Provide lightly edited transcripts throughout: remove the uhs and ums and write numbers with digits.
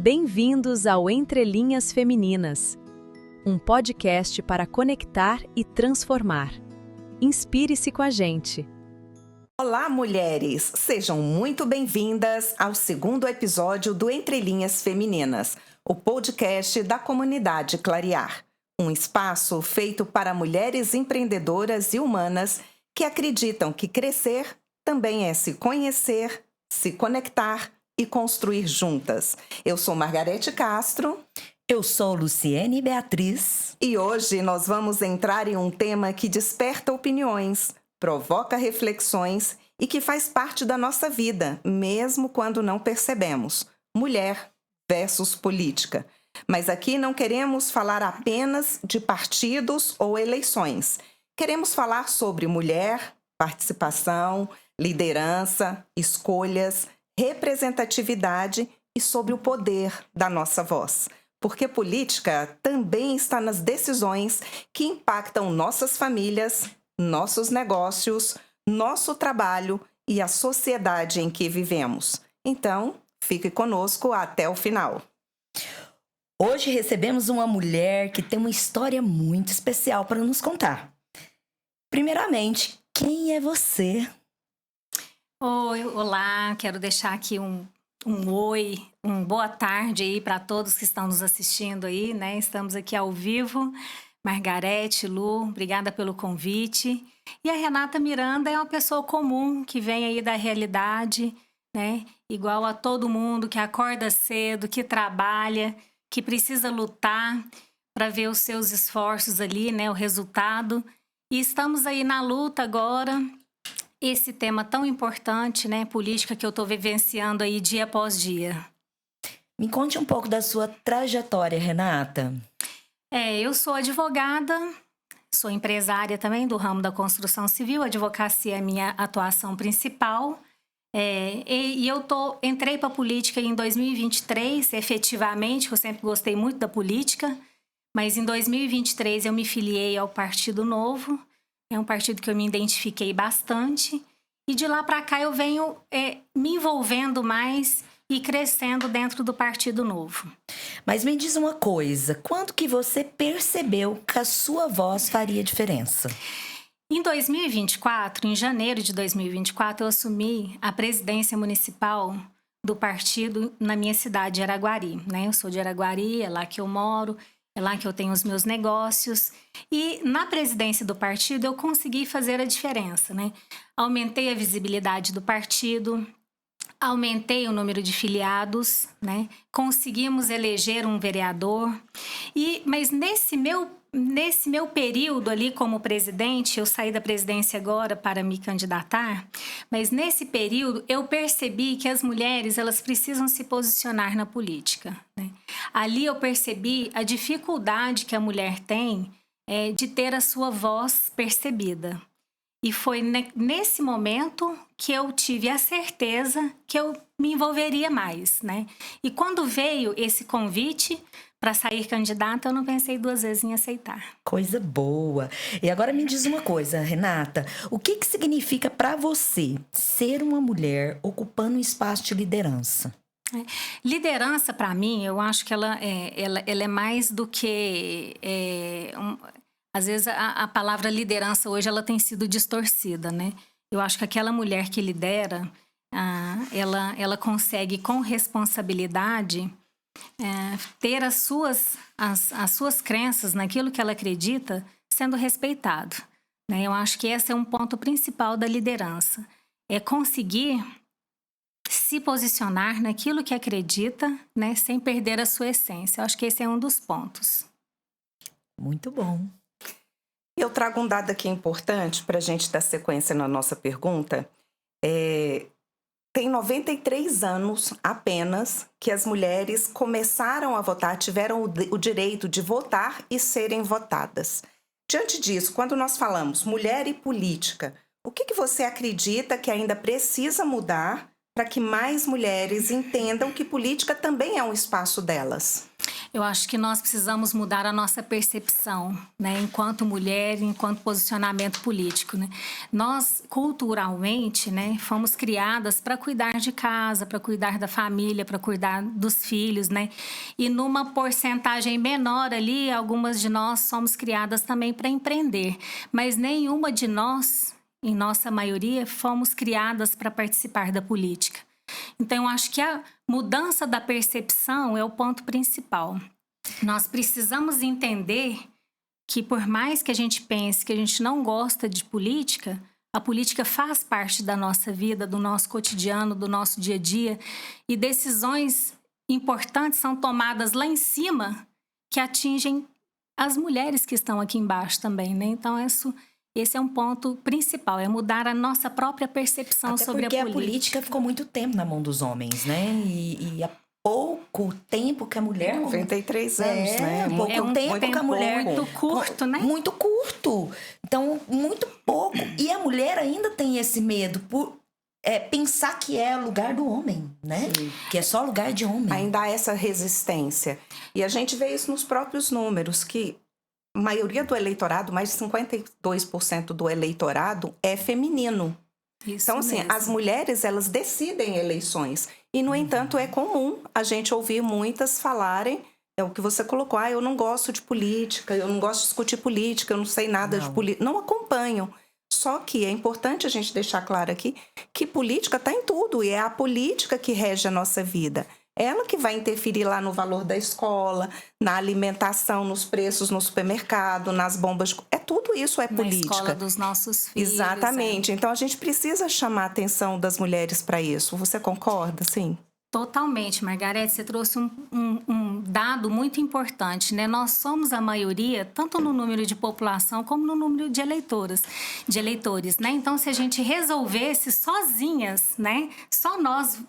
Bem-vindos ao Entre Linhas Femininas, um podcast para conectar e transformar. Inspire-se com a gente. Olá, mulheres! Sejam muito bem-vindas ao segundo episódio do Entre Linhas Femininas, o podcast da comunidade Clarear. Um espaço feito para mulheres empreendedoras e humanas que acreditam que crescer também é se conhecer, se conectar e construir juntas. Eu sou Margarete Castro. Eu sou Luciene Beatriz. E hoje nós vamos entrar em um tema que desperta opiniões, provoca reflexões e que faz parte da nossa vida, mesmo quando não percebemos. Mulher versus política. Mas aqui não queremos falar apenas de partidos ou eleições. Queremos falar sobre mulher, participação, liderança, escolhas, representatividade e sobre o poder da nossa voz. Porque política também está nas decisões que impactam nossas famílias, nossos negócios, nosso trabalho e a sociedade em que vivemos. Então, fique conosco até o final. Hoje recebemos uma mulher que tem uma história muito especial para nos contar. Primeiramente, quem é você? Oi, olá, quero deixar aqui um oi, boa tarde aí para todos que estão nos assistindo aí, né? Estamos aqui ao vivo. Margarete, Lu, obrigada pelo convite. E a Renata Miranda é uma pessoa comum que vem aí da realidade, né? Igual a todo mundo que acorda cedo, que trabalha, que precisa lutar para ver os seus esforços ali, né? O resultado. E estamos aí na luta agora. Esse tema tão importante, né, política, que eu estou vivenciando aí dia após dia. Me conte um pouco da sua trajetória, Renata. Eu sou advogada, sou empresária também do ramo da construção civil, a advocacia é a minha atuação principal. Entrei para a política em 2023, efetivamente, eu sempre gostei muito da política, mas em 2023 eu me filiei ao Partido Novo. É um partido que eu me identifiquei bastante. E de lá para cá eu venho me envolvendo mais e crescendo dentro do Partido Novo. Mas me diz uma coisa, quando que você percebeu que a sua voz faria diferença? Em 2024, em janeiro de 2024, eu assumi a presidência municipal do partido na minha cidade de Araguari, né? Eu sou de Araguari, é lá que eu moro. É lá que eu tenho os meus negócios. E na presidência do partido eu consegui fazer a diferença, né? Aumentei a visibilidade do partido, aumentei o número de filiados, né? Conseguimos eleger um vereador. Mas nesse meu período ali como presidente, eu saí da presidência agora para me candidatar, mas nesse período eu percebi que as mulheres elas precisam se posicionar na política, né? Ali eu percebi a dificuldade que a mulher tem de ter a sua voz percebida. E foi nesse momento que eu tive a certeza que eu me envolveria mais, né? E quando veio esse convite para sair candidata, eu não pensei duas vezes em aceitar. Coisa boa. E agora me diz uma coisa, Renata. O que significa para você ser uma mulher ocupando um espaço de liderança? Liderança, para mim, eu acho que ela é mais do que... Às vezes, a palavra liderança hoje ela tem sido distorcida, né? Eu acho que aquela mulher que lidera, ela consegue, com responsabilidade... ter as suas crenças naquilo que ela acredita sendo respeitado, né? Eu acho que esse é um ponto principal da liderança. É conseguir se posicionar naquilo que acredita, né? Sem perder a sua essência. Eu acho que esse é um dos pontos. Muito bom. Eu trago um dado aqui importante para a gente dar sequência na nossa pergunta. Tem 93 anos apenas que as mulheres começaram a votar, tiveram o direito de votar e serem votadas. Diante disso, quando nós falamos mulher e política, o que você acredita que ainda precisa mudar para que mais mulheres entendam que política também é um espaço delas? Eu acho que nós precisamos mudar a nossa percepção, né, enquanto mulher, enquanto posicionamento político, né? Nós, culturalmente, né, fomos criadas para cuidar de casa, para cuidar da família, para cuidar dos filhos, né? E numa porcentagem menor ali, algumas de nós somos criadas também para empreender, mas nenhuma de nós, em nossa maioria, fomos criadas para participar da política. Então, eu acho que a mudança da percepção é o ponto principal. Nós precisamos entender que, por mais que a gente pense que a gente não gosta de política, a política faz parte da nossa vida, do nosso cotidiano, do nosso dia a dia, e decisões importantes são tomadas lá em cima que atingem as mulheres que estão aqui embaixo também, né? Então, esse é um ponto principal, é mudar a nossa própria percepção sobre a política. Porque a política ficou muito tempo na mão dos homens, né? E há pouco tempo que a mulher... 93 anos, né? Pouco tempo que a mulher... Muito curto, né? Muito curto. Então, muito pouco. E a mulher ainda tem esse medo por pensar que é lugar do homem, né? Sim. Que é só lugar de homem. Ainda há essa resistência. E a gente vê isso nos próprios números, que a maioria do eleitorado, mais de 52% do eleitorado é feminino. Isso então, assim, mesmo. as mulheres, elas decidem eleições. E, no entanto, é comum a gente ouvir muitas falarem, é o que você colocou, eu não gosto de política, eu não gosto de discutir política, eu não sei nada de política. Não acompanho. Só que é importante a gente deixar claro aqui que política está em tudo. E é a política que rege a nossa vida. Ela que vai interferir lá no valor da escola, na alimentação, nos preços no supermercado, nas bombas. Tudo isso é política. Na escola dos nossos filhos. Exatamente. Então, a gente precisa chamar a atenção das mulheres para isso. Você concorda, sim? Totalmente, Margarete. Você trouxe um dado muito importante, né? Nós somos a maioria, tanto no número de população como no número de eleitores, né? Então, se a gente resolvesse sozinhas, né? Só nós,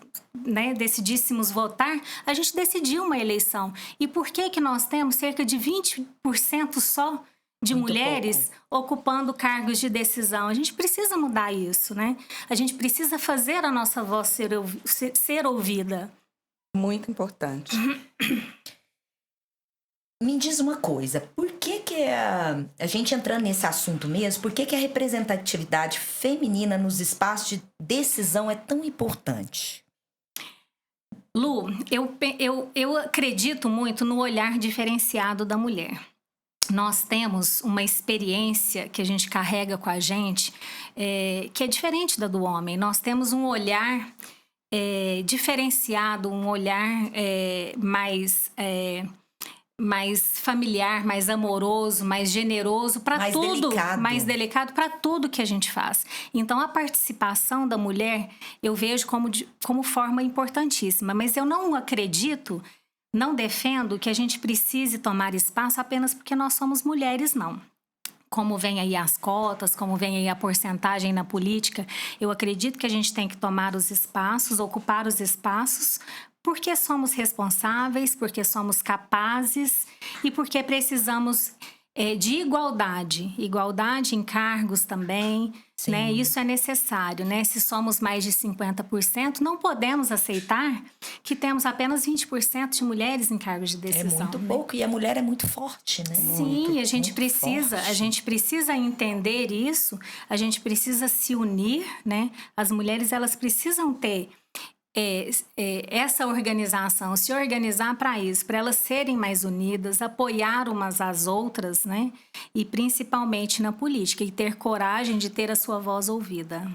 né, decidíssemos votar, a gente decidiu uma eleição. E por que nós temos cerca de 20% só de muito mulheres ocupando cargos de decisão? A gente precisa mudar isso, né? A gente precisa fazer a nossa voz ser ouvida. Muito importante. Me diz uma coisa, por que a gente entrando nesse assunto mesmo, por que a representatividade feminina nos espaços de decisão é tão importante? Lu, eu acredito muito no olhar diferenciado da mulher. Nós temos uma experiência que a gente carrega com a gente que é diferente da do homem. Nós temos um olhar diferenciado, um olhar mais familiar, mais amoroso, mais generoso para tudo, mais delicado para tudo que a gente faz. Então, a participação da mulher eu vejo como forma importantíssima, mas eu não acredito, não defendo que a gente precise tomar espaço apenas porque nós somos mulheres, não. Como vem aí as cotas, como vem aí a porcentagem na política, eu acredito que a gente tem que tomar os espaços, ocupar os espaços, porque somos responsáveis, porque somos capazes e porque precisamos de igualdade em cargos também, né? Isso é necessário, né? Se somos mais de 50%, não podemos aceitar que temos apenas 20% de mulheres em cargos de decisão. É muito pouco, e a mulher é muito forte, né? Sim, a gente precisa entender isso, a gente precisa se unir, né? As mulheres, elas precisam ter essa organização, se organizar para isso, para elas serem mais unidas, apoiar umas às outras, né? E principalmente na política, e ter coragem de ter a sua voz ouvida.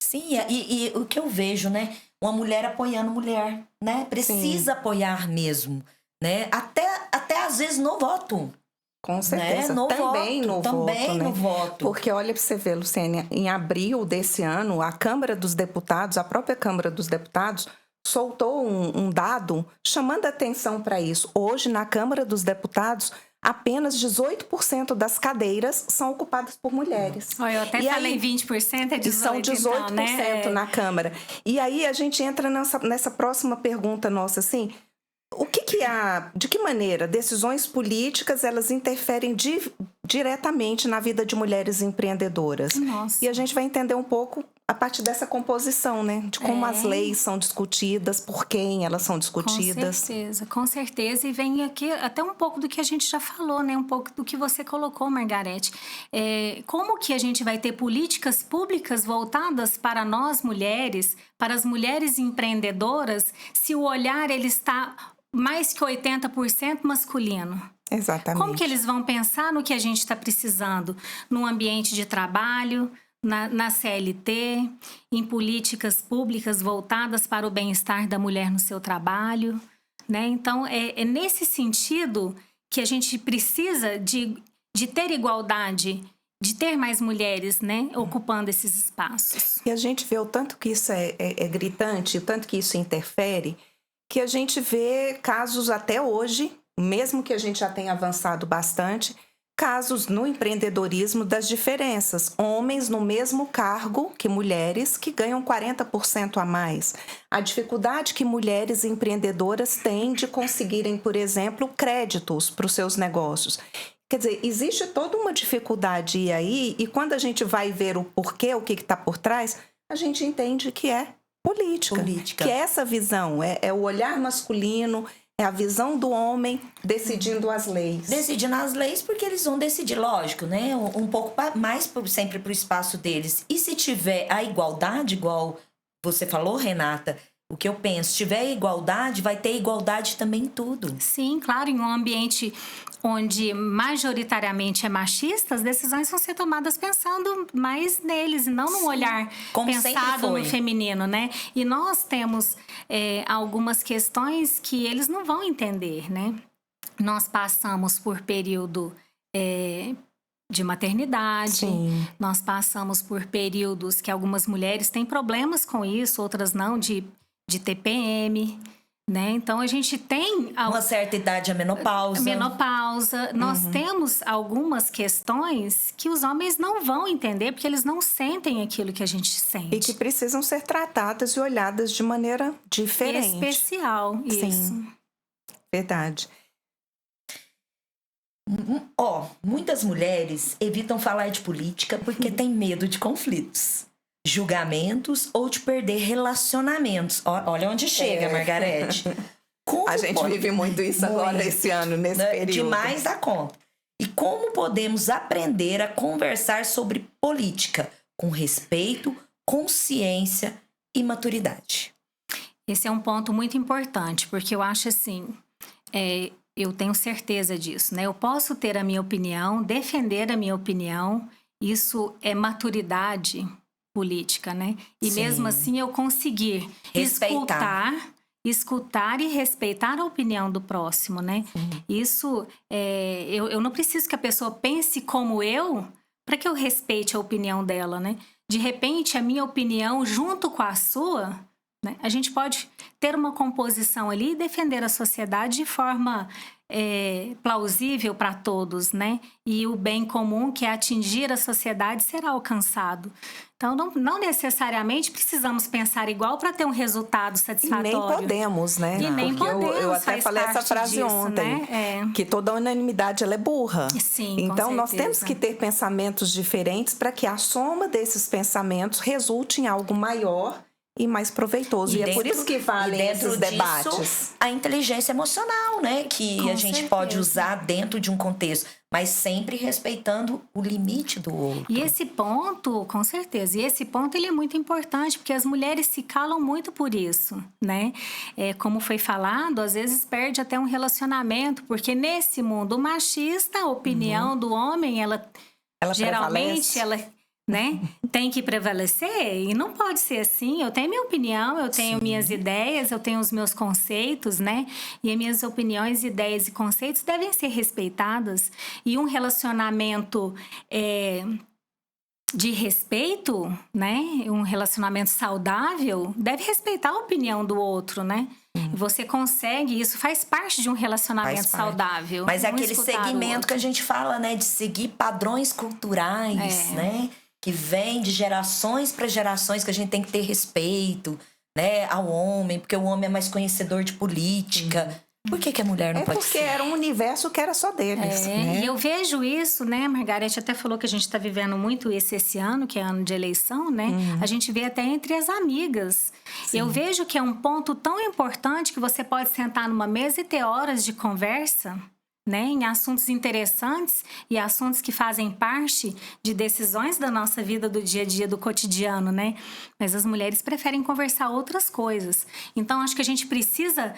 Sim, e o que eu vejo, né? Uma mulher apoiando mulher, né? Precisa apoiar mesmo, né? Até às vezes no voto. Com certeza, né? também no voto. Porque olha para você ver, Luciene, em abril desse ano, a Câmara dos Deputados, a própria Câmara dos Deputados, soltou um dado chamando a atenção para isso. Hoje, na Câmara dos Deputados, apenas 18% das cadeiras são ocupadas por mulheres. Eu até falei 20%, é 18%. E são 18% então, né? na Câmara. E aí a gente entra nessa próxima pergunta nossa, assim... De que maneira decisões políticas elas interferem diretamente na vida de mulheres empreendedoras? Nossa. E a gente vai entender um pouco a partir dessa composição, né? De como as leis são discutidas, por quem elas são discutidas. Com certeza. E vem aqui até um pouco do que a gente já falou, né? Um pouco do que você colocou, Margarete. Como que a gente vai ter políticas públicas voltadas para nós mulheres, para as mulheres empreendedoras, se o olhar ele está mais que 80% masculino? Exatamente. Como que eles vão pensar no que a gente está precisando? Num ambiente de trabalho, na CLT, em políticas públicas voltadas para o bem-estar da mulher no seu trabalho, né? Então, é nesse sentido que a gente precisa de ter igualdade, de ter mais mulheres, né, ocupando esses espaços. E a gente vê o tanto que isso é gritante, o tanto que isso interfere, que a gente vê casos até hoje, mesmo que a gente já tenha avançado bastante, casos no empreendedorismo das diferenças. Homens no mesmo cargo que mulheres que ganham 40% a mais. A dificuldade que mulheres empreendedoras têm de conseguirem, por exemplo, créditos para os seus negócios. Quer dizer, existe toda uma dificuldade aí, e quando a gente vai ver o porquê, o que está por trás, a gente entende que é política. Que é essa visão, é o olhar masculino, é a visão do homem decidindo as leis. Decidindo as leis porque eles vão decidir, lógico, né? Um pouco mais sempre para o espaço deles. E se tiver a igualdade, igual você falou, Renata, o que eu penso, se tiver igualdade, vai ter igualdade também em tudo. Sim, claro, em um ambiente onde majoritariamente é machista, as decisões vão ser tomadas pensando mais neles e não num olhar pensado no feminino, né? E nós temos algumas questões que eles não vão entender, né? Nós passamos por período de maternidade, Sim. Nós passamos por períodos que algumas mulheres têm problemas com isso, outras não, de TPM, né? Então, a gente tem... Uma certa idade, a menopausa. Nós temos algumas questões que os homens não vão entender, porque eles não sentem aquilo que a gente sente. E que precisam ser tratadas e olhadas de maneira diferente. Especial, isso. Sim, verdade. Muitas mulheres evitam falar de política porque têm medo de conflitos, julgamentos ou de perder relacionamentos. Olha onde chega, Margarete. A gente vive muito isso agora, esse ano, nesse período. Demais da conta. E como podemos aprender a conversar sobre política com respeito, consciência e maturidade? Esse é um ponto muito importante, porque eu acho assim... Eu tenho certeza disso, né? Eu posso ter a minha opinião, defender a minha opinião. Isso é maturidade política, né? E Sim. Mesmo assim eu conseguir escutar e respeitar a opinião do próximo, né? Isso, eu não preciso que a pessoa pense como eu para que eu respeite a opinião dela, né? De repente, a minha opinião junto com a sua... A gente pode ter uma composição ali e defender a sociedade de forma plausível para todos, né? E o bem comum, que é atingir a sociedade, será alcançado. Então, não necessariamente precisamos pensar igual para ter um resultado satisfatório. E nem podemos, né? E nem podemos. Eu até falei essa frase disso, ontem, né? Que toda unanimidade ela é burra. Sim, então, nós temos que ter pensamentos diferentes para que a soma desses pensamentos resulte em algo maior e mais proveitoso. E é por isso que valem esses debates. A inteligência emocional, né? Que a gente pode usar dentro de um contexto, mas sempre respeitando o limite do outro. E esse ponto, com certeza, ele é muito importante, porque as mulheres se calam muito por isso, né? Como foi falado, às vezes perde até um relacionamento, porque nesse mundo machista, a opinião do homem, ela geralmente, prevalece. Né? Tem que prevalecer e não pode ser assim. Eu tenho minha opinião, eu tenho minhas ideias, eu tenho os meus conceitos, né? E as minhas opiniões, ideias e conceitos devem ser respeitadas. E um relacionamento de respeito, né? Um relacionamento saudável deve respeitar a opinião do outro, né? Você consegue, isso faz parte de um relacionamento saudável. Mas é aquele segmento que a gente fala, né? De seguir padrões culturais, né? Que vem de gerações para gerações, que a gente tem que ter respeito, né, ao homem, porque o homem é mais conhecedor de política. Por que a mulher não pode porque ser? era um universo que era só deles. Né? E eu vejo isso, né? Margarete até falou que a gente está vivendo muito esse ano, que é ano de eleição, né? A gente vê até entre as amigas. Sim. Eu vejo que é um ponto tão importante que você pode sentar numa mesa e ter horas de conversa, né, em assuntos interessantes e assuntos que fazem parte de decisões da nossa vida, do dia a dia, do cotidiano, né? Mas as mulheres preferem conversar outras coisas. Então, acho que a gente precisa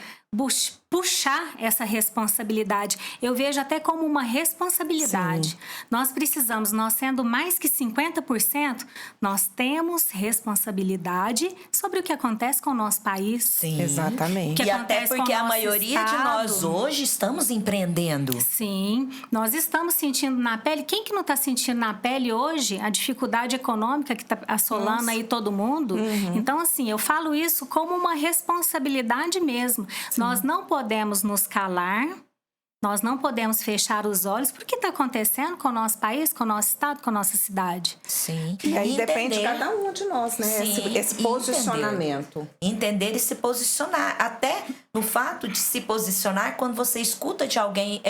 puxar essa responsabilidade. Eu vejo até como uma responsabilidade. Sim. Nós precisamos, nós sendo mais que 50%, nós temos responsabilidade sobre o que acontece com o nosso país. Sim, exatamente. E até porque a maioria de nós hoje estamos empreendendo. Sim, nós estamos sentindo na pele. Quem que não está sentindo na pele hoje a dificuldade econômica que está assolando aí todo mundo? Então, assim, eu falo isso como uma responsabilidade mesmo. Sim. Nós não podemos nos calar, nós não podemos fechar os olhos para o que está acontecendo com o nosso país, com o nosso estado, com a nossa cidade. Sim. E aí depende de cada um de nós, né? Sim. Esse posicionamento. Entender e se posicionar. Até no fato de se posicionar, quando você escuta de alguém,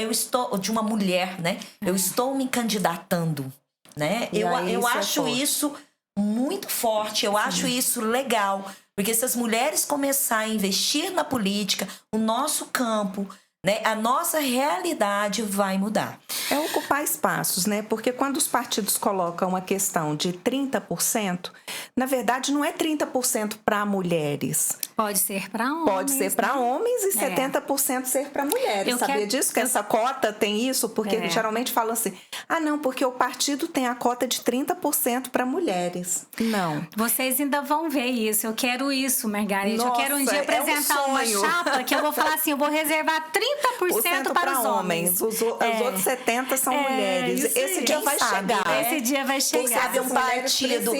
de uma mulher, né? Eu estou me candidatando, né? Eu acho isso muito forte, eu acho isso legal. Porque se as mulheres começarem a investir na política, o nosso campo, né, a nossa realidade vai mudar. É ocupar espaços, né? Porque quando os partidos colocam a questão de 30%, na verdade não é 30% para mulheres. Pode ser para homens. Pode ser para homens e 70% ser para mulheres. Sabia disso? Que essa cota tem isso? Porque geralmente falam assim, não, porque o partido tem a cota de 30% para mulheres. Não. Vocês ainda vão ver isso. Eu quero isso, Margarete. Nossa, eu quero um dia apresentar uma chapa que eu vou falar assim, eu vou reservar 30% para os homens. Os outros 70% são mulheres. Esse dia vai chegar. Esse dia vai chegar. Quem sabe um partido.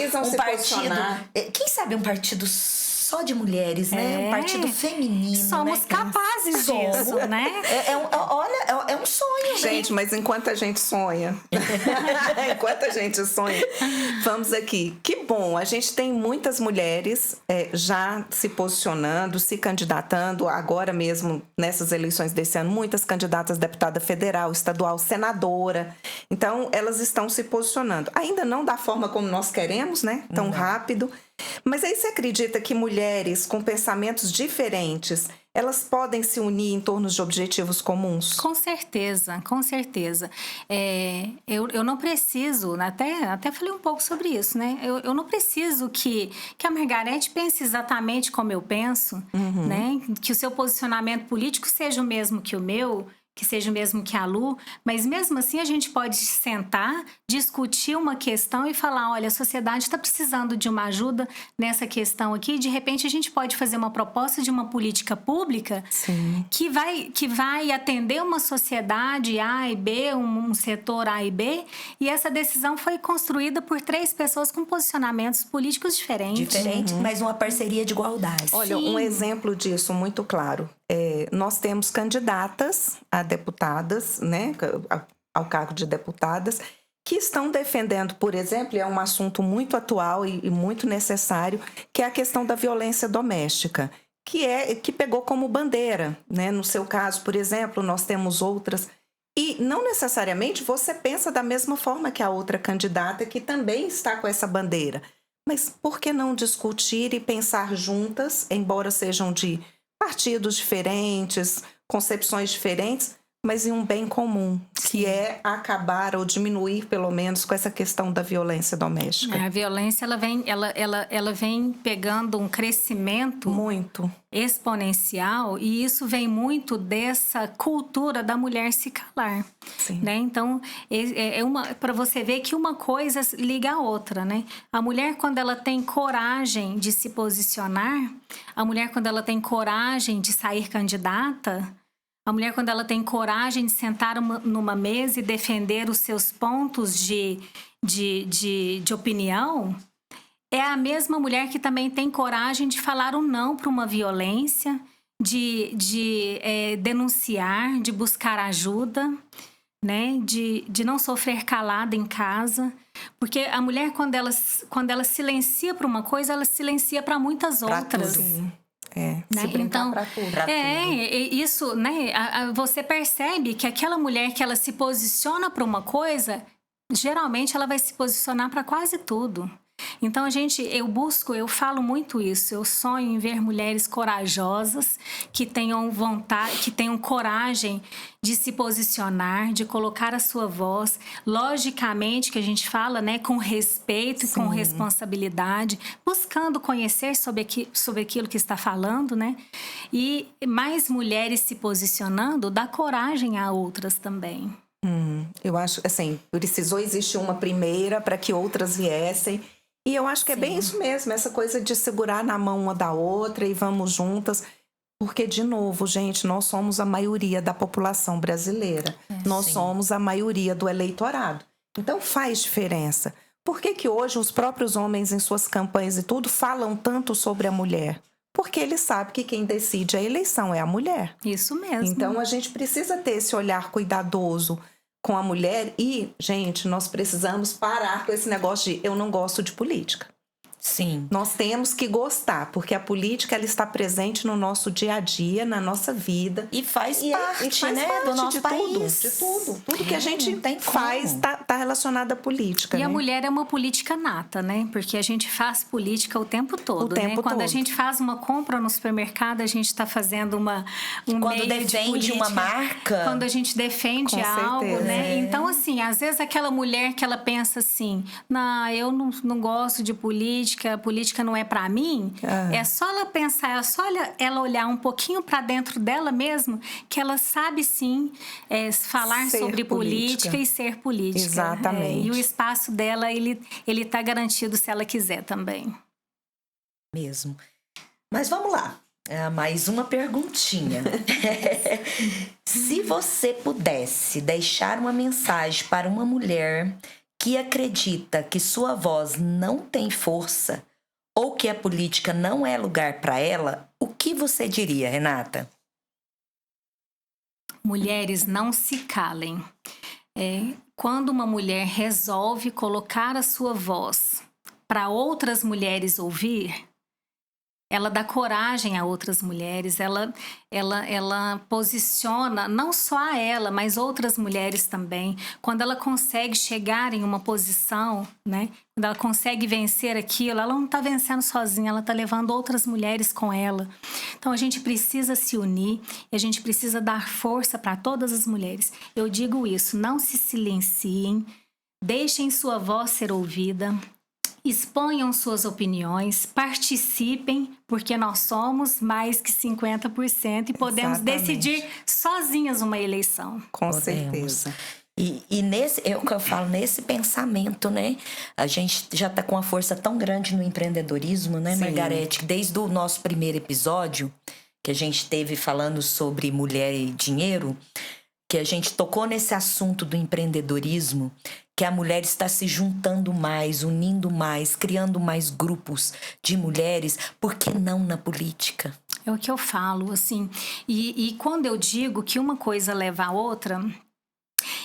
Quem sabe um partido só de mulheres, né? Um partido feminino. Somos capazes disso, né? Olha, é um sonho, gente, mas enquanto a gente sonha, vamos aqui. Que bom, a gente tem muitas mulheres já se posicionando, se candidatando, agora mesmo nessas eleições desse ano, muitas candidatas a deputada federal, estadual, senadora. Então, elas estão se posicionando. Ainda não da forma como nós queremos, né? Tão rápido. Mas aí você acredita que mulheres com pensamentos diferentes, elas podem se unir em torno de objetivos comuns? Com certeza, com certeza. Eu não preciso, até falei um pouco sobre isso, né? Eu não preciso que a Margarete pense exatamente como eu penso, né? Que o seu posicionamento político seja o mesmo que o meu, que seja o mesmo que a Lu, mas mesmo assim a gente pode sentar, discutir uma questão e falar, olha, a sociedade está precisando de uma ajuda nessa questão aqui, e de repente a gente pode fazer uma proposta de uma política pública que vai atender uma sociedade A e B, um setor A e B, e essa decisão foi construída por 3 pessoas com posicionamentos políticos diferentes. Mas uma parceria de igualdade. Olha, um exemplo disso muito claro. Nós temos candidatas a deputadas, né, ao cargo de deputadas, que estão defendendo, por exemplo, e é um assunto muito atual e muito necessário, que é a questão da violência doméstica, que pegou como bandeira, né? No seu caso, por exemplo, nós temos outras. E não necessariamente você pensa da mesma forma que a outra candidata que também está com essa bandeira. Mas por que não discutir e pensar juntas, embora sejam de partidos diferentes, concepções diferentes, mas em um bem comum, que é acabar ou diminuir, pelo menos, com essa questão da violência doméstica. A violência, ela vem pegando um crescimento muito exponencial, e isso vem muito dessa cultura da mulher se calar. Né? Então, para você ver que uma coisa liga a outra, né? A mulher, quando ela tem coragem de se posicionar, a mulher, quando ela tem coragem de sair candidata, a mulher, quando ela tem coragem de sentar numa mesa e defender os seus pontos de opinião, é a mesma mulher que também tem coragem de falar um não para uma violência, de denunciar, de buscar ajuda, né? De não sofrer calada em casa. Porque a mulher, quando ela silencia para uma coisa, ela silencia para muitas outras. Se brincar Então, pra tudo. isso, né? Você percebe que aquela mulher que ela se posiciona para uma coisa, geralmente ela vai se posicionar para quase tudo. Então, eu falo muito isso. Eu sonho em ver mulheres corajosas que tenham vontade, que tenham coragem de se posicionar, de colocar a sua voz. Logicamente, que a gente fala, né, com respeito e com responsabilidade, buscando conhecer sobre aquilo que está falando, né? E mais mulheres se posicionando dá coragem a outras também. Eu acho, assim, precisou existir uma primeira para que outras viessem. E eu acho que é bem isso mesmo, essa coisa de segurar na mão uma da outra e vamos juntas. Porque, de novo, gente, nós somos a maioria da população brasileira. Nós somos a maioria do eleitorado. Então, faz diferença. Por que hoje os próprios homens, em suas campanhas e tudo, falam tanto sobre a mulher? Porque eles sabem que quem decide a eleição é a mulher. Isso mesmo. Então, a gente precisa ter esse olhar cuidadoso com a mulher e, gente, nós precisamos parar com esse negócio de eu não gosto de política. Sim. Nós temos que gostar, porque a política ela está presente no nosso dia a dia, na nossa vida. E faz parte, né, do nosso país. De tudo. Tudo que a gente tem faz está relacionado à política. E né? a mulher é uma política nata, né? Porque a gente faz política o tempo todo, né? Quando a gente faz uma compra no supermercado, a gente está fazendo um quando meio defende de política, uma marca. Quando a gente defende Com algo, certeza. né? Então, assim, às vezes aquela mulher que ela pensa assim, não, eu não gosto de política, a política não é para mim. É só ela pensar, é só ela olhar um pouquinho para dentro dela mesmo, que ela sabe sim falar Ser sobre política e ser política. Exatamente. E o espaço dela, ele tá garantido se ela quiser também. Mesmo. Mas vamos lá. Mais uma perguntinha. Se você pudesse deixar uma mensagem para uma mulher que acredita que sua voz não tem força ou que a política não é lugar para ela, o que você diria, Renata? Mulheres, não se calem. Quando uma mulher resolve colocar a sua voz para outras mulheres ouvir, ela dá coragem a outras mulheres, ela posiciona não só a ela, mas outras mulheres também. Quando ela consegue chegar em uma posição, né? Quando ela consegue vencer aquilo, ela não está vencendo sozinha, ela está levando outras mulheres com ela. Então a gente precisa se unir e a gente precisa dar força para todas as mulheres. Eu digo isso, não se silenciem, deixem sua voz ser ouvida. Exponham suas opiniões, participem, porque nós somos mais que 50% e podemos decidir sozinhas uma eleição. Com certeza. E nesse, é o que eu falo, nesse pensamento, né? A gente já tá com uma força tão grande no empreendedorismo, né, Margarete? Desde o nosso primeiro episódio, que a gente teve falando sobre mulher e dinheiro, que a gente tocou nesse assunto do empreendedorismo, que a mulher está se juntando mais, unindo mais, criando mais grupos de mulheres, por que não na política? É o que eu falo, assim. E quando eu digo que uma coisa leva a outra,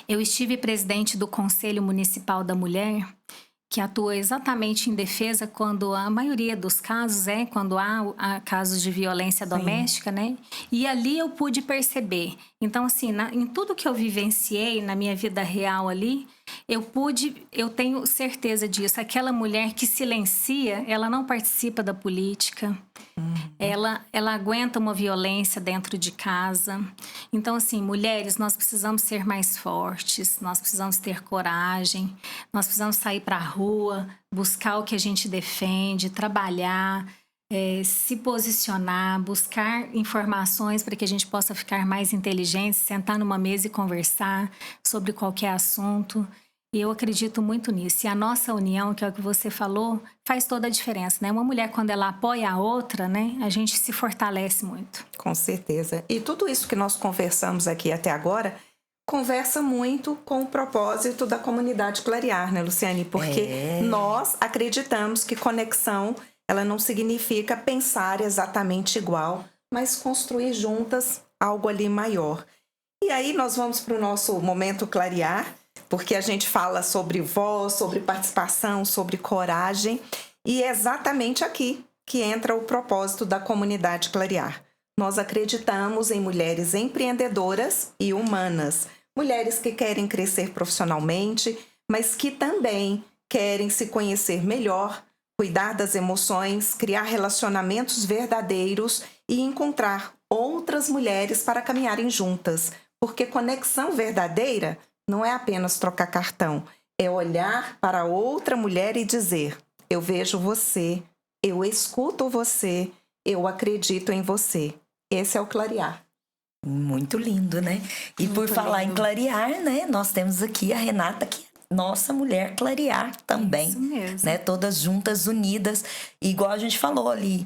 eu estive presidente do Conselho Municipal da Mulher, que atua exatamente em defesa quando a maioria dos casos quando há casos de violência doméstica, né? E ali eu pude perceber. Então, assim, em tudo que eu vivenciei na minha vida real ali, eu tenho certeza disso. Aquela mulher que silencia, ela não participa da política. Ela aguenta uma violência dentro de casa. Então, assim, mulheres, nós precisamos ser mais fortes, nós precisamos ter coragem, nós precisamos sair para a rua, buscar o que a gente defende, trabalhar, se posicionar, buscar informações para que a gente possa ficar mais inteligente, sentar numa mesa e conversar sobre qualquer assunto. E eu acredito muito nisso. E a nossa união, que é o que você falou, faz toda a diferença, né? Uma mulher, quando ela apoia a outra, né? A gente se fortalece muito. Com certeza. E tudo isso que nós conversamos aqui até agora, conversa muito com o propósito da comunidade Clarear, né, Luciane? Porque nós acreditamos que conexão, ela não significa pensar exatamente igual, mas construir juntas algo ali maior. E aí nós vamos para o nosso momento Clarear, porque a gente fala sobre voz, sobre participação, sobre coragem. E é exatamente aqui, que entra o propósito da comunidade Clarear. Nós acreditamos em mulheres empreendedoras e humanas, mulheres que querem crescer profissionalmente, mas que também querem se conhecer melhor, cuidar das emoções, criar relacionamentos verdadeiros e encontrar outras mulheres para caminharem juntas, porque conexão verdadeira não é apenas trocar cartão, é olhar para outra mulher e dizer: eu vejo você, eu escuto você, eu acredito em você. Esse é o Clarear. Muito lindo, né? E Muito por falar lindo. em clarear, né? Nós temos aqui a Renata, que é nossa mulher clarear também. Isso mesmo. Né? Todas juntas, unidas. E igual a gente falou ali,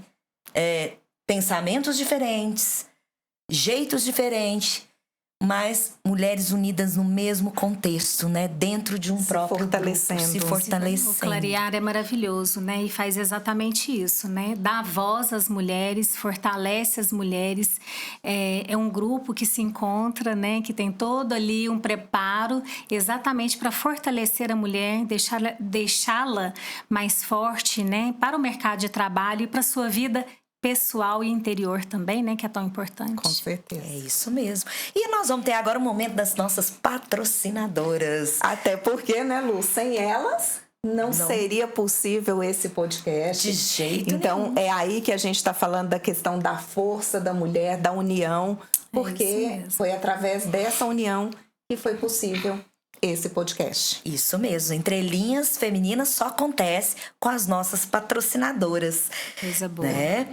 pensamentos diferentes, jeitos diferentes, mas mulheres unidas no mesmo contexto, né? Dentro de um próprio fortalecendo. grupo, se O fortalecendo. Clarear é maravilhoso, né? E faz exatamente isso, né? Dá voz às mulheres, fortalece as mulheres. É um grupo que se encontra, né? Que tem todo ali um preparo exatamente para fortalecer a mulher, deixá-la mais forte, né? Para o mercado de trabalho e para a sua vida pessoal e interior também, né? Que é tão importante. Com certeza. É isso mesmo. E nós vamos ter agora o momento das nossas patrocinadoras. Até porque, né, Lu, sem elas não seria possível esse podcast. De jeito Então, nenhum. é aí que a gente está falando da questão da força da mulher, da união, porque isso mesmo. foi através dessa união que foi possível esse podcast. Isso mesmo. Entrelinhas Femininas só acontece com as nossas patrocinadoras. Coisa boa. Né?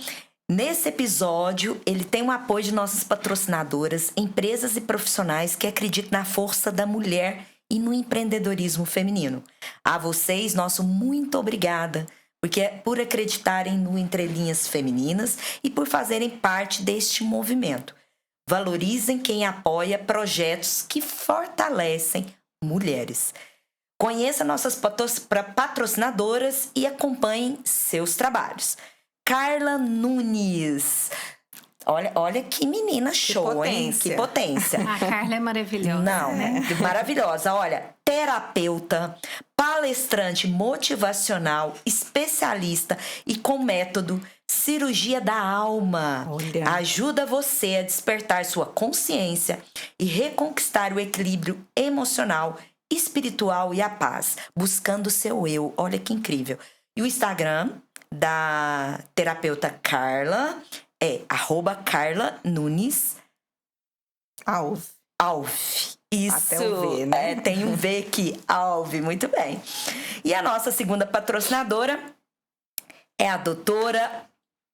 Nesse episódio, ele tem o apoio de nossas patrocinadoras, empresas e profissionais que acreditam na força da mulher e no empreendedorismo feminino. A vocês, nosso muito obrigada, por acreditarem no Entrelinhas Femininas e por fazerem parte deste movimento. Valorizem quem apoia projetos que fortalecem mulheres. Conheça nossas patrocinadoras e acompanhem seus trabalhos. Carla Nunes. Olha que menina show, hein? Que potência. A Carla é maravilhosa. Não, maravilhosa. Olha, terapeuta, palestrante motivacional, especialista e com método cirurgia da alma. Olha. Ajuda você a despertar sua consciência e reconquistar o equilíbrio emocional, espiritual e a paz, buscando seu eu. Olha que incrível. E o Instagram da terapeuta Carla é @CarlaNunes Alve. Isso. Até o V, né? Tem um V aqui. Alve, muito bem. E a nossa segunda patrocinadora é a doutora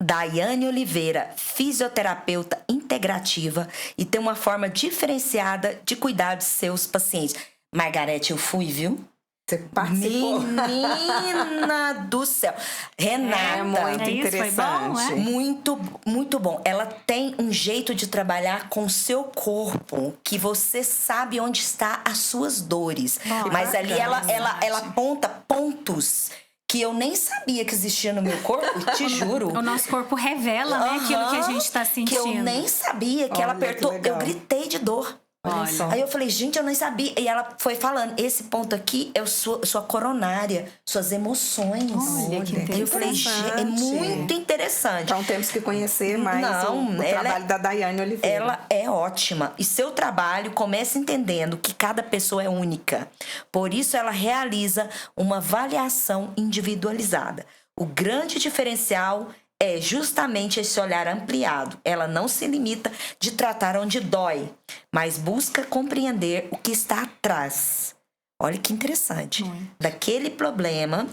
Daiane Oliveira, fisioterapeuta integrativa e tem uma forma diferenciada de cuidar de seus pacientes. Margarete, eu fui, viu? Você participou. Menina do céu. Renata. É muito isso, interessante. foi bom, Muito, muito bom. Ela tem um jeito de trabalhar com o seu corpo que você sabe onde está as suas dores. Mas ali ela aponta pontos que eu nem sabia que existia no meu corpo, te juro. O nosso corpo revela, né, aquilo que a gente está sentindo. Que eu nem sabia que ela Olha, que apertou. legal. Eu gritei de dor. Olha só. Aí eu falei, gente, eu nem sabia. E ela foi falando, esse ponto aqui é sua coronária, suas emoções. Olha, que Aí eu falei, gente, é muito interessante. Então temos que conhecer mais Não, o ela trabalho da Daiane Oliveira. Ela é ótima. E seu trabalho começa entendendo que cada pessoa é única. Por isso, ela realiza uma avaliação individualizada. O grande diferencial é justamente esse olhar ampliado. Ela não se limita de tratar onde dói, mas busca compreender o que está atrás. Olha que interessante. Daquele problema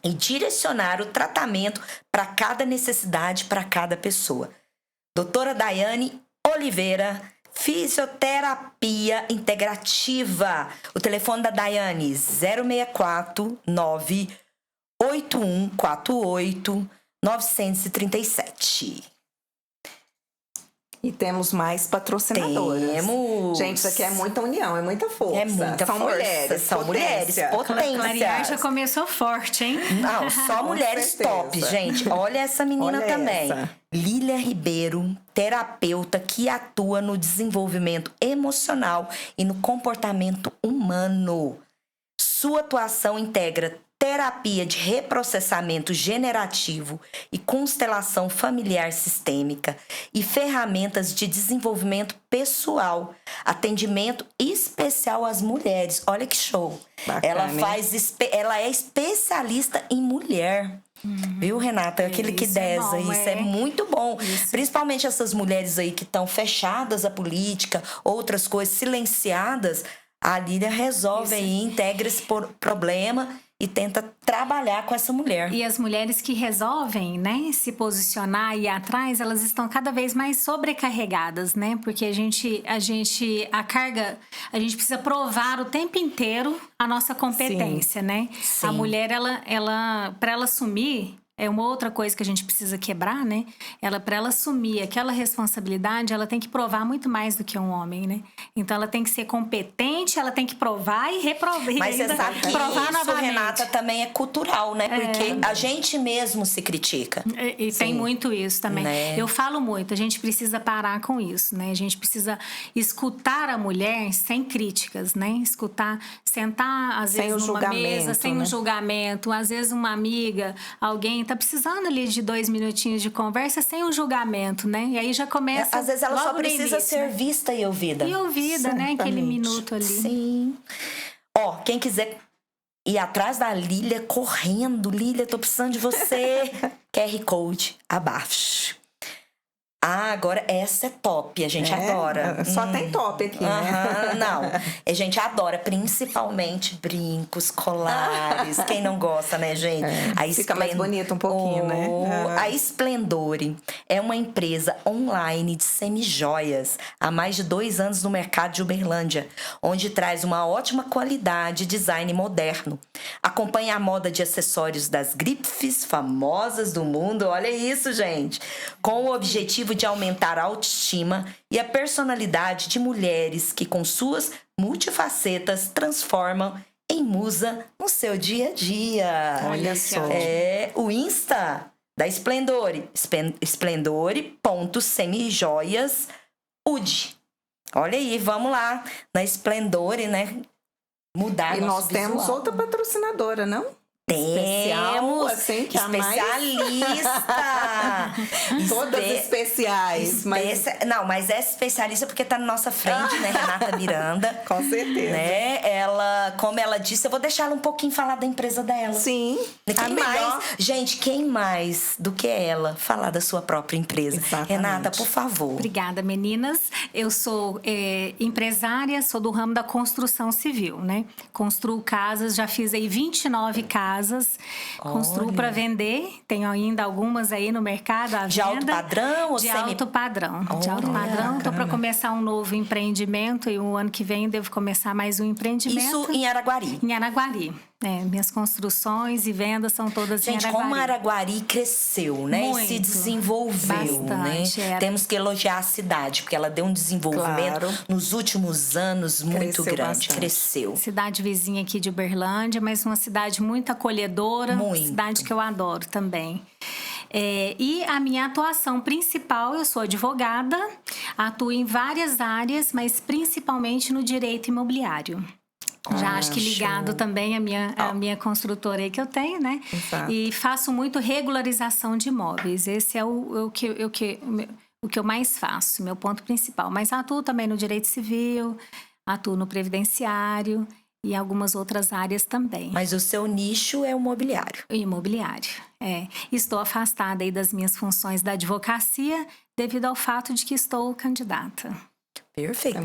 e direcionar o tratamento para cada necessidade, para cada pessoa. Doutora Daiane Oliveira, fisioterapia integrativa. O telefone da Daiane, 064 98148 937. E temos mais patrocinadoras. Temos. Gente, isso aqui é muita união, é muita força. É muita São força. mulheres, São mulheres, Clarear já potências. começou forte, hein? Não, só mulheres certeza. top, gente. Olha essa menina Olha também. essa. Lília Ribeiro, terapeuta que atua no desenvolvimento emocional e no comportamento humano. Sua atuação integra terapia de reprocessamento generativo e constelação familiar sistêmica e ferramentas de desenvolvimento pessoal, atendimento especial às mulheres. Olha que show! Bacana, Ela é especialista em mulher. Viu, Renata? Aquele que desa. Isso é muito bom. Isso. Principalmente essas mulheres aí que estão fechadas à política, outras coisas silenciadas. A Lília resolve aí, integra esse problema e tenta trabalhar com essa mulher. E as mulheres que resolvem, né, se posicionar e ir atrás, elas estão cada vez mais sobrecarregadas, né? Porque a gente precisa provar o tempo inteiro a nossa competência, né? Sim. A mulher, ela para ela assumir, é uma outra coisa que a gente precisa quebrar, né? Para ela assumir aquela responsabilidade, ela tem que provar muito mais do que um homem, né? Então, ela tem que ser competente, ela tem que provar e reprovar. Mas você sabe que provar isso, novamente. Renata, também é cultural, né? Porque a gente mesmo se critica. E tem muito isso também. Né? Eu falo muito, a gente precisa parar com isso, né? A gente precisa escutar a mulher sem críticas, né? Escutar, sentar, às vezes, numa mesa, sem um julgamento. Às vezes, uma amiga, alguém tá precisando ali de 2 minutinhos de conversa sem um julgamento, né? E aí já começa. Às vezes ela só precisa ser vista e ouvida. E ouvida, né? Aquele minuto ali. Sim. Ó, quem quiser ir atrás da Lília correndo, Lília, tô precisando de você. QR Code abaixo. Ah, agora essa é top, a gente adora. Só tem top aqui, né? Não, a gente adora, principalmente brincos, colares. Quem não gosta, né, gente? Fica mais bonito um pouquinho, né? A Splendore é uma empresa online de semijoias há mais de 2 anos no mercado de Uberlândia, onde traz uma ótima qualidade e design moderno. Acompanha a moda de acessórios das grifes famosas do mundo, olha isso, gente, com o objetivo de aumentar a autoestima e a personalidade de mulheres que, com suas multifacetas, transformam em musa no seu dia a dia. Olha só. O Insta da Splendore, splendore.semijoias.ud. Olha aí, vamos lá na Splendore, né? Mudar e nós visual. Temos outra patrocinadora, não? Temos, assim, que especialista. Todas especiais. Não, mas é especialista porque tá na nossa frente, né, Renata Miranda. Com certeza. Né? Ela, como ela disse, eu vou deixar ela um pouquinho falar da empresa dela. Sim. Quem mais do que ela falar da sua própria empresa? Exatamente. Renata, por favor. Obrigada, meninas. Eu sou empresária, sou do ramo da construção civil, né? Construo casas, já fiz aí 29 casas. Construo para vender. Tenho ainda algumas aí no mercado à venda. De alto padrão? De alto padrão. De alto padrão. Estou para começar um novo empreendimento e o ano que vem devo começar mais um empreendimento. Isso em Araguari? Em Araguari. Minhas construções e vendas são todas em Araguari. Gente, como Araguari cresceu, né? Muito. E se desenvolveu, Bastante, né? Temos que elogiar a cidade, porque ela deu um desenvolvimento nos últimos anos muito grande. Bastante. Cresceu. Cidade vizinha aqui de Uberlândia, mas uma cidade muito acolhedora. Muito. Cidade que eu adoro também. E a minha atuação principal, eu sou advogada, atuo em várias áreas, mas principalmente no direito imobiliário. Já acho que ligado também à minha construtora aí que eu tenho, né? Exato. E faço muito regularização de imóveis. Esse é o que eu mais faço, meu ponto principal. Mas atuo também no direito civil, atuo no previdenciário e algumas outras áreas também. Mas o seu nicho é o mobiliário. O imobiliário, Estou afastada aí das minhas funções da advocacia devido ao fato de que estou candidata. Perfeito.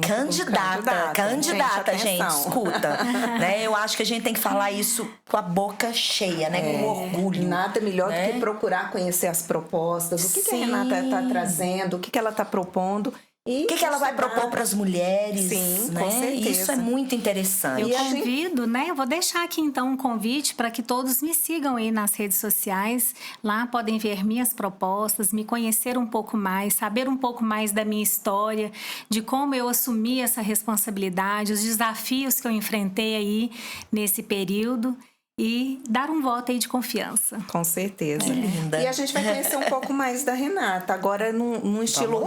Candidata, Gente, escuta. Né? Eu acho que a gente tem que falar isso com a boca cheia, né? Com orgulho. Nada melhor do que procurar conhecer as propostas. O que a Renata está trazendo, o que ela está propondo. O que ela vai propor para as mulheres? Sim, né? com certeza. Isso é muito interessante. Eu convido, né? Eu vou deixar aqui então um convite para que todos me sigam aí nas redes sociais. Lá podem ver minhas propostas, me conhecer um pouco mais, saber um pouco mais da minha história, de como eu assumi essa responsabilidade, os desafios que eu enfrentei aí nesse período. E dar um voto aí de confiança. Com certeza. Linda. E a gente vai conhecer um pouco mais da Renata. Agora num estilo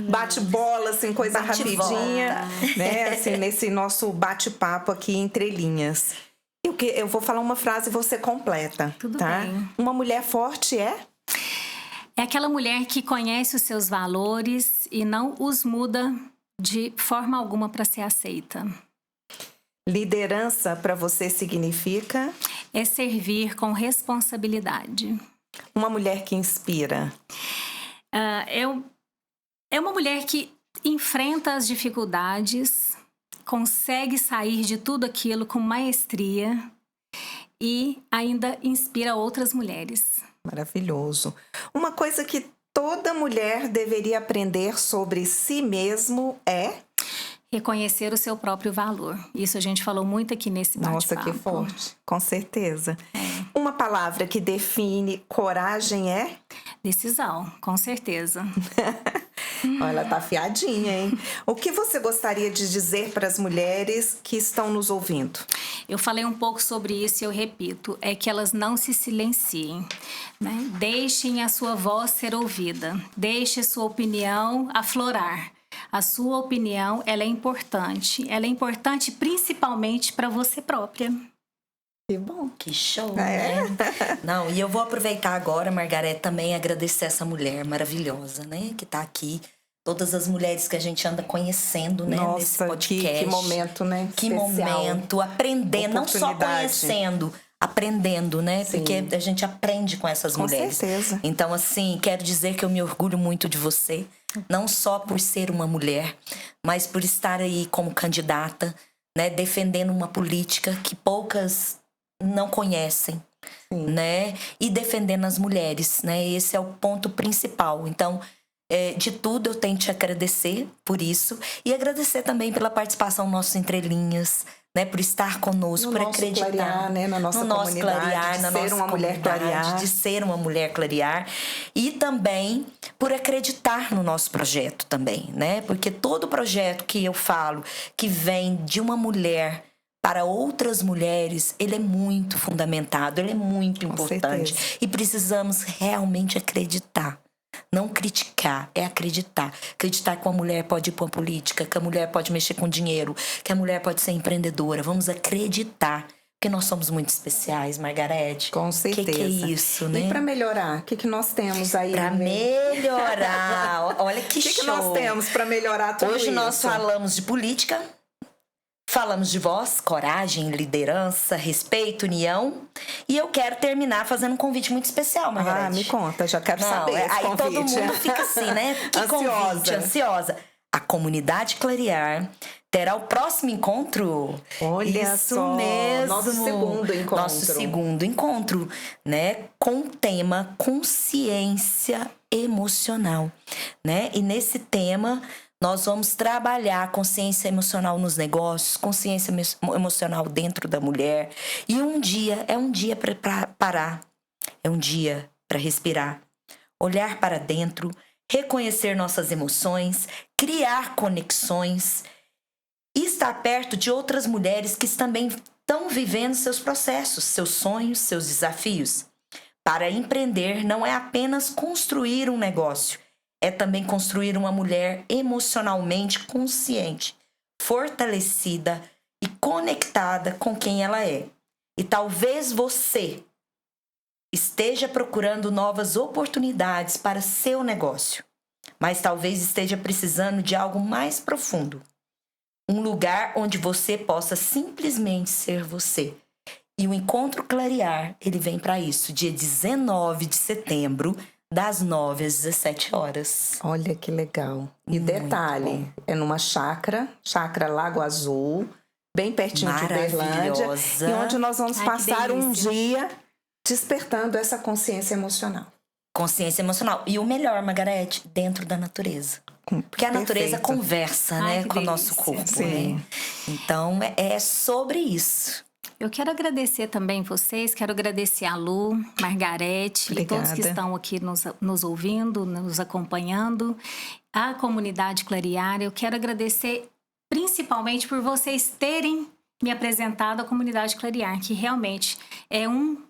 bate-bola, assim, coisa rapidinha. Né? Assim, nesse nosso bate-papo aqui entre linhas. Eu vou falar uma frase e você completa. Tudo tá? bem. Uma mulher forte é? É aquela mulher que conhece os seus valores e não os muda de forma alguma para ser aceita. Liderança para você significa? É servir com responsabilidade. Uma mulher que inspira. É uma mulher que enfrenta as dificuldades, consegue sair de tudo aquilo com maestria e ainda inspira outras mulheres. Maravilhoso. Uma coisa que toda mulher deveria aprender sobre si mesmo é? Reconhecer o seu próprio valor. Isso a gente falou muito aqui nesse bate-papo. Nossa, que forte. Com certeza. Uma palavra que define coragem é? Decisão, com certeza. Olha, ela tá afiadinha, hein? O que você gostaria de dizer para as mulheres que estão nos ouvindo? Eu falei um pouco sobre isso e eu repito, é que elas não se silenciem, né? Deixem a sua voz ser ouvida, deixe a sua opinião aflorar. A sua opinião, ela é importante principalmente para você própria. Que bom. Que show, né? Não, e eu vou aproveitar agora, Margareth, também agradecer essa mulher maravilhosa, né? Que tá aqui. Todas as mulheres que a gente anda conhecendo, né? Nossa, nesse podcast. que momento, né? Que especial. momento. Aprendendo, não só conhecendo, aprendendo, né? Sim. Porque a gente aprende com essas mulheres. Com certeza. Então, assim, quero dizer que eu me orgulho muito de você. Não só por ser uma mulher, mas por estar aí como candidata, né? Defendendo uma política que poucas não conhecem, né? E defendendo as mulheres, né? Esse é o ponto principal. Então, de tudo eu tenho que te agradecer por isso e agradecer também pela participação no nosso Entre Linhas, né? Por estar conosco, No por nosso acreditar, clarear, né? Na nossa comunidade, clarear, de ser uma mulher clarear, de ser uma mulher clarear e também por acreditar no nosso projeto também, né? Porque todo projeto que eu falo que vem de uma mulher para outras mulheres, ele é muito fundamentado, ele é muito importante. certeza. E precisamos realmente acreditar. Não criticar, é acreditar. Acreditar que uma mulher pode ir para uma política, que a mulher pode mexer com dinheiro, que a mulher pode ser empreendedora. Vamos acreditar, porque nós somos muito especiais, Margareth. Com certeza. Que é isso, né? E para melhorar, o que nós temos aí? Para melhorar. Olha que show. O que nós temos para melhorar tudo Hoje isso? nós falamos de política. Falamos de voz, coragem, liderança, respeito, união. E eu quero terminar fazendo um convite muito especial, Margareth. Ah, me conta, já quero saber esse aí convite. todo mundo fica assim, né? Que Ansiosa. convite, ansiosa. A comunidade Clarear terá o próximo encontro. Olha Isso só, mesmo. nosso segundo encontro. Nosso segundo encontro, né? Com o tema consciência emocional, né? E nesse tema nós vamos trabalhar a consciência emocional nos negócios, consciência emocional dentro da mulher. E um dia para parar, é um dia para respirar, olhar para dentro, reconhecer nossas emoções, criar conexões e estar perto de outras mulheres que também estão vivendo seus processos, seus sonhos, seus desafios. Para empreender não é apenas construir um negócio, é também construir uma mulher emocionalmente consciente, fortalecida e conectada com quem ela é. E talvez você esteja procurando novas oportunidades para seu negócio, mas talvez esteja precisando de algo mais profundo. Um lugar onde você possa simplesmente ser você. E o Encontro Clarear, ele vem para isso, dia 19 de setembro, das 9 às 17 horas. Olha que legal. E Muito detalhe, bom. é numa chácara Lago Azul, bem pertinho de Uberlândia, e onde nós vamos passar um dia despertando essa consciência emocional. Consciência emocional. E o melhor, Margareth, dentro da natureza. Porque a natureza Perfeito. conversa, né, com o nosso delícia. corpo, Sim. né? Então, é sobre isso. Eu quero agradecer também vocês, quero agradecer a Lu, Margareth e todos que Obrigada. estão aqui nos ouvindo, nos acompanhando, a comunidade Clarear. Eu quero agradecer principalmente por vocês terem me apresentado à comunidade Clarear, que realmente é um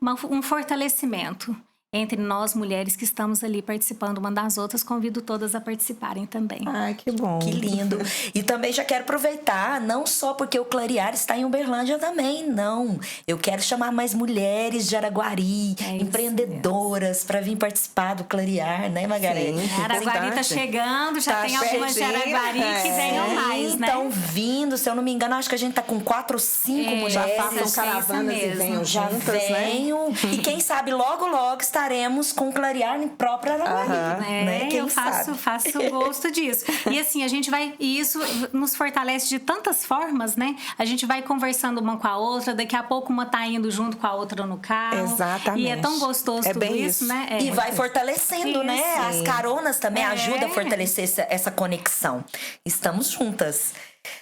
fortalecimento. entre nós mulheres que estamos ali participando uma das outras. Convido todas a participarem também. Ai, que bom. Que lindo. E também já quero aproveitar, não só porque o Clarear está em Uberlândia também, não. Eu quero chamar mais mulheres de Araguari, empreendedoras, para vir participar do Clarear, né, Margarete? Sim, Araguari tá chegando, já tem algumas de Araguari que venham mais, né? Estão vindo, se eu não me engano, acho que a gente tá com 4 ou 5 mulheres. Já façam caravanas e venham Já juntas, venham. né? E quem sabe logo estaremos com o Clarear em própria Araguari. Né? Quem Eu faço o gosto disso. E assim, a gente vai... E isso nos fortalece de tantas formas, né? A gente vai conversando uma com a outra, daqui a pouco uma tá indo junto com a outra no carro. Exatamente. E é tão gostoso tudo bem isso, né? E vai fortalecendo, né? As caronas também ajudam a fortalecer essa conexão. Estamos juntas.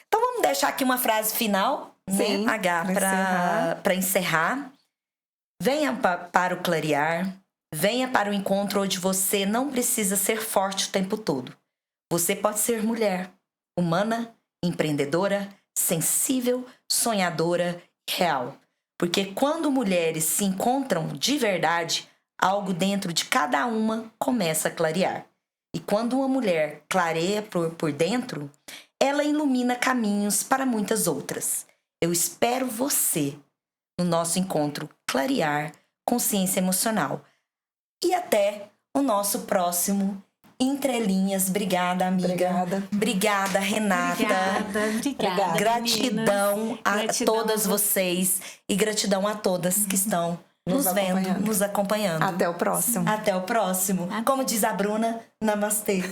Então vamos deixar aqui uma frase final, Sim, né, H, para encerrar. Venha para o Clarear. Venha para o encontro onde você não precisa ser forte o tempo todo. Você pode ser mulher, humana, empreendedora, sensível, sonhadora e real. Porque quando mulheres se encontram de verdade, algo dentro de cada uma começa a clarear. E quando uma mulher clareia por dentro, ela ilumina caminhos para muitas outras. Eu espero você no nosso encontro Clarear Consciência Emocional. E até o nosso próximo Entre Linhas. Obrigada, amiga. Obrigada, Renata. Obrigada. Gratidão a todas vocês e gratidão a todas que estão nos vendo, nos acompanhando. Até o próximo. Até o próximo. Como diz a Bruna, namastê.